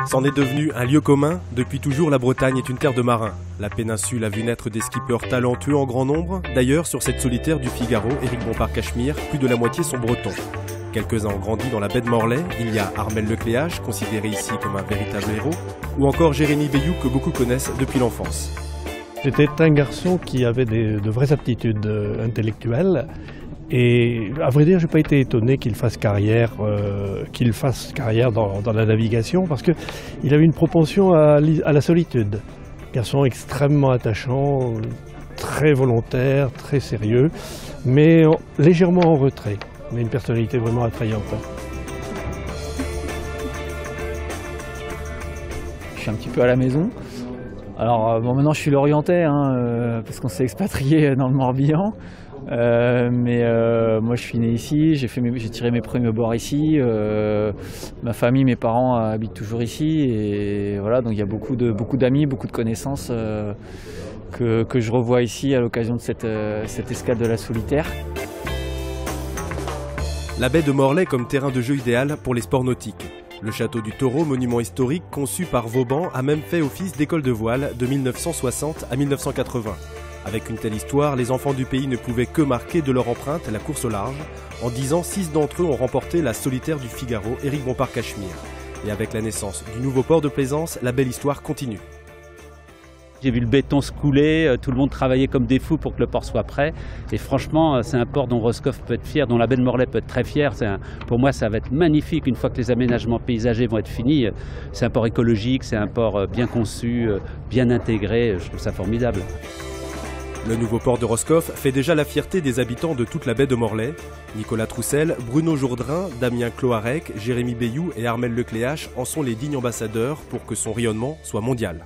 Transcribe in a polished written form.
C'en est devenu un lieu commun. Depuis toujours, la Bretagne est une terre de marins. La péninsule a vu naître des skippers talentueux en grand nombre. D'ailleurs, sur cette solitaire du Figaro, Éric Bompard-Cachemire, plus de la moitié sont bretons. Quelques-uns ont grandi dans la baie de Morlaix. Il y a Armel Lecléache, considéré ici comme un véritable héros, ou encore Jérémy Bayou, que beaucoup connaissent depuis l'enfance. J'étais un garçon qui avait de vraies aptitudes intellectuelles. Et à vrai dire, je n'ai pas été étonné qu'il fasse carrière dans la navigation, parce qu'il avait une propension à la solitude. Garçon extrêmement attachant, très volontaire, très sérieux, mais légèrement en retrait, mais une personnalité vraiment attrayante. Je suis un petit peu à la maison. Alors bon, maintenant je suis lorientais, parce qu'on s'est expatrié dans le Morbihan. Moi je suis né ici, j'ai tiré mes premiers bords ici, ma famille, mes parents habitent toujours ici et voilà, donc il y a beaucoup d'amis, beaucoup de connaissances que je revois ici à l'occasion de cette escale de la solitaire. La baie de Morlaix comme terrain de jeu idéal pour les sports nautiques. Le château du Taureau, monument historique conçu par Vauban, a même fait office d'école de voile de 1960 à 1980. Avec une telle histoire, les enfants du pays ne pouvaient que marquer de leur empreinte la course au large. En 10 ans, 6 d'entre eux ont remporté la solitaire du Figaro, Éric Bompard-Cachemire. Et avec la naissance du nouveau port de Plaisance, la belle histoire continue. J'ai vu le béton se couler, tout le monde travaillait comme des fous pour que le port soit prêt. Et franchement, c'est un port dont Roscoff peut être fier, dont la baie de Morlaix peut être très fière. Pour moi, ça va être magnifique une fois que les aménagements paysagers vont être finis. C'est un port écologique, c'est un port bien conçu, bien intégré. Je trouve ça formidable. Le nouveau port de Roscoff fait déjà la fierté des habitants de toute la baie de Morlaix. Nicolas Troussel, Bruno Jourdain, Damien Cloarec, Jérémy Bayou et Armel Lecléache en sont les dignes ambassadeurs pour que son rayonnement soit mondial.